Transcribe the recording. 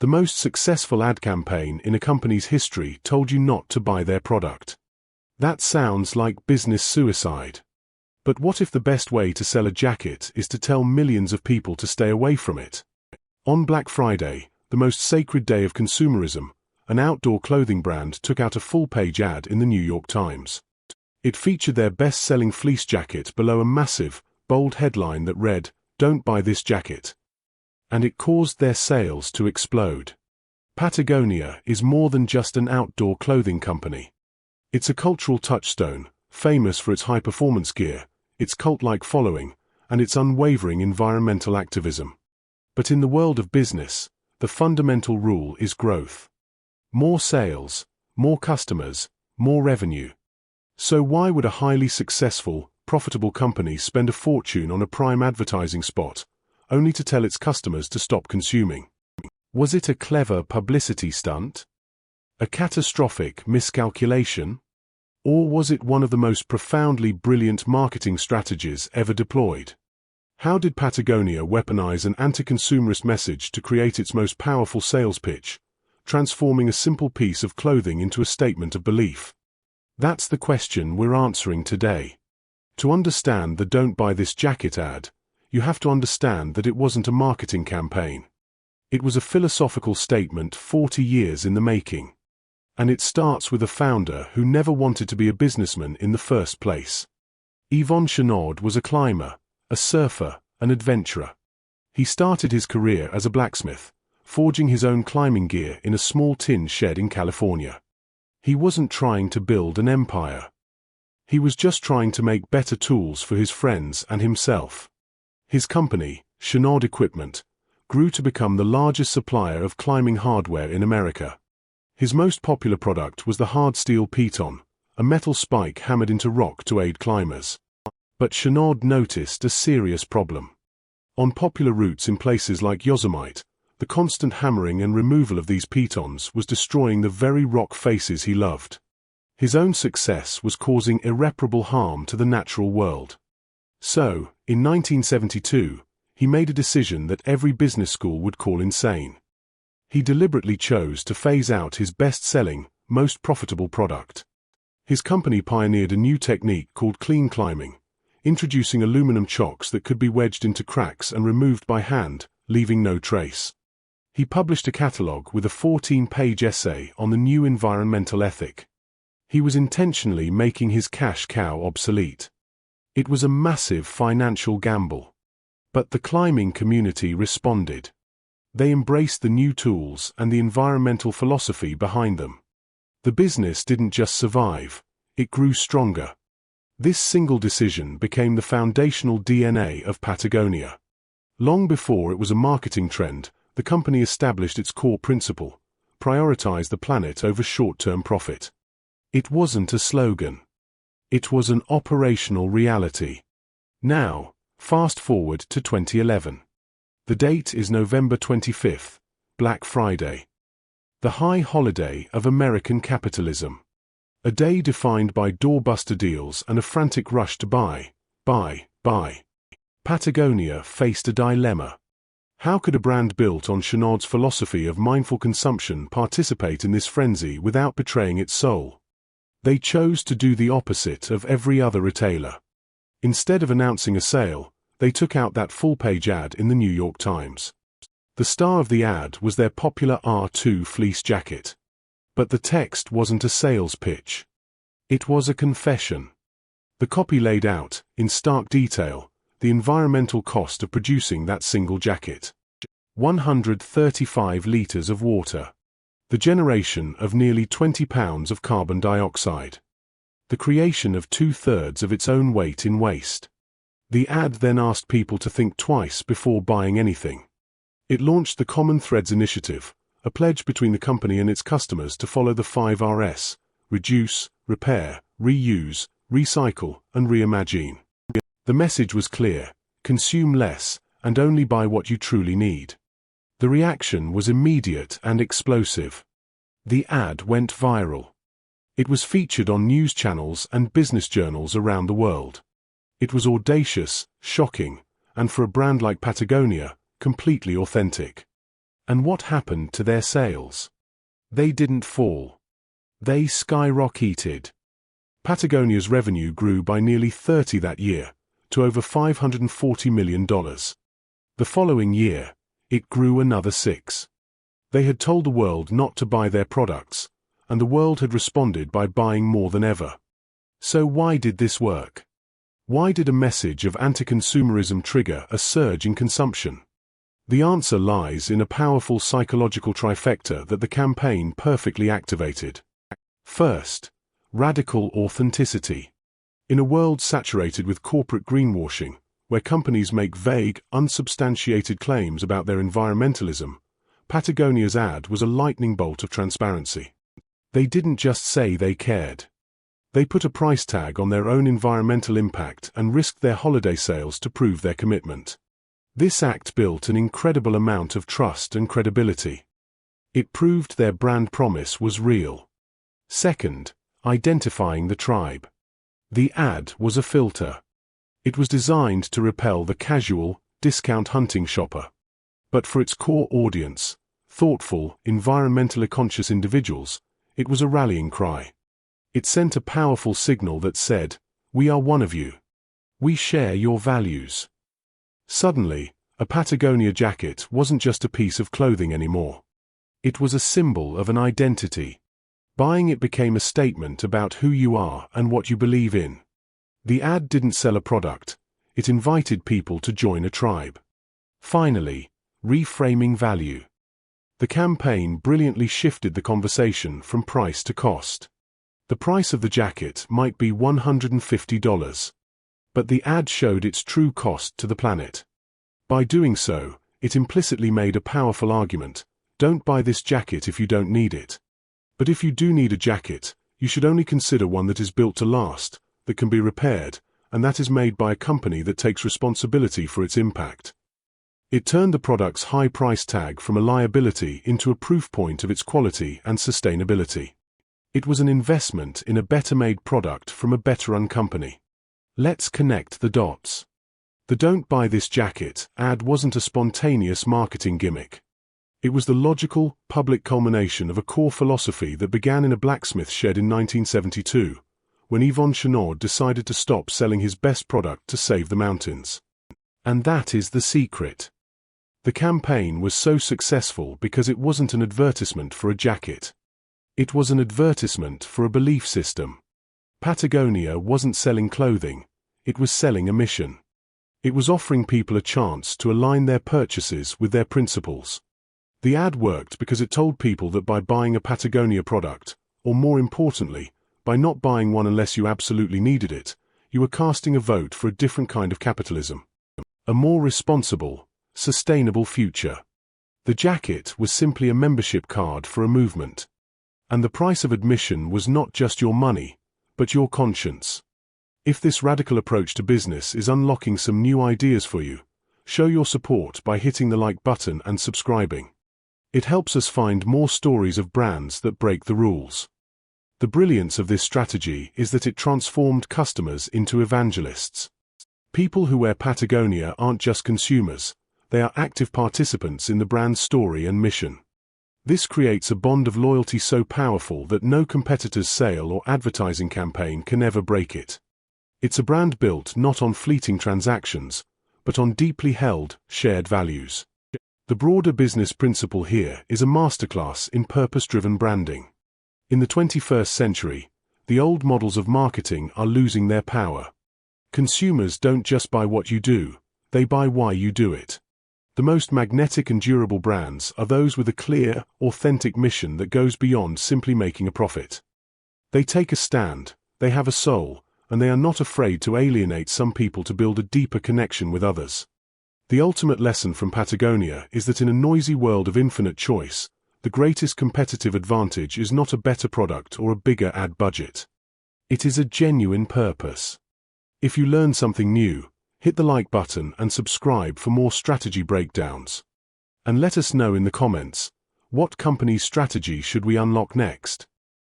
The most successful ad campaign in a company's history told you not to buy their product. That sounds like business suicide. But what if the best way to sell a jacket is to tell millions of people to stay away from it? On Black Friday, the most sacred day of consumerism, an outdoor clothing brand took out a full-page ad in the New York Times. It featured their best-selling fleece jacket below a massive, bold headline that read, "Don't buy this jacket." And it caused their sales to explode. Patagonia is more than just an outdoor clothing company. It's a cultural touchstone, famous for its high-performance gear, its cult-like following, and its unwavering environmental activism. But in the world of business, the fundamental rule is growth. More sales, more customers, more revenue. So why would a highly successful, profitable company spend a fortune on a prime advertising spot, only to tell its customers to stop consuming? Was it a clever publicity stunt? A catastrophic miscalculation? Or was it one of the most profoundly brilliant marketing strategies ever deployed? How did Patagonia weaponize an anti-consumerist message to create its most powerful sales pitch, transforming a simple piece of clothing into a statement of belief? That's the question we're answering today. To understand the "Don't Buy This Jacket" ad, you have to understand that it wasn't a marketing campaign. It was a philosophical statement 40 years in the making. And it starts with a founder who never wanted to be a businessman in the first place. Yvon Chouinard was a climber, a surfer, an adventurer. He started his career as a blacksmith, forging his own climbing gear in a small tin shed in California. He wasn't trying to build an empire. He was just trying to make better tools for his friends and himself. His company, Chouinard Equipment, grew to become the largest supplier of climbing hardware in America. His most popular product was the hard steel piton, a metal spike hammered into rock to aid climbers. But Chouinard noticed a serious problem. On popular routes in places like Yosemite, the constant hammering and removal of these pitons was destroying the very rock faces he loved. His own success was causing irreparable harm to the natural world. So, in 1972, he made a decision that every business school would call insane. He deliberately chose to phase out his best-selling, most profitable product. His company pioneered a new technique called clean climbing, introducing aluminum chocks that could be wedged into cracks and removed by hand, leaving no trace. He published a catalog with a 14-page essay on the new environmental ethic. He was intentionally making his cash cow obsolete. It was a massive financial gamble. But the climbing community responded. They embraced the new tools and the environmental philosophy behind them. The business didn't just survive, it grew stronger. This single decision became the foundational DNA of Patagonia. Long before it was a marketing trend, the company established its core principle: prioritize the planet over short-term profit. It wasn't a slogan. It was an operational reality. Now, fast forward to 2011. The date is November 25th, Black Friday. The high holiday of American capitalism. A day defined by doorbuster deals and a frantic rush to buy. Patagonia faced a dilemma. How could a brand built on Chouinard's philosophy of mindful consumption participate in this frenzy without betraying its soul? They chose to do the opposite of every other retailer. Instead of announcing a sale, they took out that full-page ad in the New York Times. The star of the ad was their popular R2 fleece jacket. But the text wasn't a sales pitch. It was a confession. The copy laid out, in stark detail, the environmental cost of producing that single jacket. 135 liters of water. The generation of nearly 20 pounds of carbon dioxide. The creation of 2/3 of its own weight in waste. The ad then asked people to think twice before buying anything. It launched the Common Threads initiative, a pledge between the company and its customers to follow the 5 Rs: reduce, repair, reuse, recycle, and reimagine. The message was clear: consume less, and only buy what you truly need. The reaction was immediate and explosive. The ad went viral. It was featured on news channels and business journals around the world. It was audacious, shocking, and for a brand like Patagonia, completely authentic. And what happened to their sales? They didn't fall. They skyrocketed. Patagonia's revenue grew by nearly 30% that year, to over $540 million. The following year, it grew another 6%. They had told the world not to buy their products, and the world had responded by buying more than ever. So why did this work? Why did a message of anti-consumerism trigger a surge in consumption? The answer lies in a powerful psychological trifecta that the campaign perfectly activated. First, radical authenticity. In a world saturated with corporate greenwashing, where companies make vague, unsubstantiated claims about their environmentalism, Patagonia's ad was a lightning bolt of transparency. They didn't just say they cared. They put a price tag on their own environmental impact and risked their holiday sales to prove their commitment. This act built an incredible amount of trust and credibility. It proved their brand promise was real. Second, identifying the tribe. The ad was a filter. It was designed to repel the casual, discount hunting shopper. But for its core audience, thoughtful, environmentally conscious individuals, it was a rallying cry. It sent a powerful signal that said, "We are one of you. We share your values." Suddenly, a Patagonia jacket wasn't just a piece of clothing anymore. It was a symbol of an identity. Buying it became a statement about who you are and what you believe in. The ad didn't sell a product, it invited people to join a tribe. Finally, reframing value. The campaign brilliantly shifted the conversation from price to cost. The price of the jacket might be $150, but the ad showed its true cost to the planet. By doing so, it implicitly made a powerful argument: don't buy this jacket if you don't need it. But if you do need a jacket, you should only consider one that is built to last, that can be repaired, and that is made by a company that takes responsibility for its impact. It turned the product's high price tag from a liability into a proof point of its quality and sustainability. It was an investment in a better-made product from a better-run company. Let's connect the dots. The "Don't Buy This Jacket" ad wasn't a spontaneous marketing gimmick. It was the logical, public culmination of a core philosophy that began in a blacksmith shed in 1972, when Yvon Chouinard decided to stop selling his best product to save the mountains. And that is the secret. The campaign was so successful because it wasn't an advertisement for a jacket. It was an advertisement for a belief system. Patagonia wasn't selling clothing, it was selling a mission. It was offering people a chance to align their purchases with their principles. The ad worked because it told people that by buying a Patagonia product, or more importantly, by not buying one unless you absolutely needed it, you were casting a vote for a different kind of capitalism. A more responsible, sustainable future. The jacket was simply a membership card for a movement. And the price of admission was not just your money, but your conscience. If this radical approach to business is unlocking some new ideas for you, show your support by hitting the like button and subscribing. It helps us find more stories of brands that break the rules. The brilliance of this strategy is that it transformed customers into evangelists. People who wear Patagonia aren't just consumers, they are active participants in the brand's story and mission. This creates a bond of loyalty so powerful that no competitor's sale or advertising campaign can ever break it. It's a brand built not on fleeting transactions, but on deeply held, shared values. The broader business principle here is a masterclass in purpose-driven branding. In the 21st century, the old models of marketing are losing their power. Consumers don't just buy what you do, they buy why you do it. The most magnetic and durable brands are those with a clear, authentic mission that goes beyond simply making a profit. They take a stand, they have a soul, and they are not afraid to alienate some people to build a deeper connection with others. The ultimate lesson from Patagonia is that in a noisy world of infinite choice, the greatest competitive advantage is not a better product or a bigger ad budget. It is a genuine purpose. If you learn something new, hit the like button and subscribe for more strategy breakdowns. And let us know in the comments, what company's strategy should we unlock next?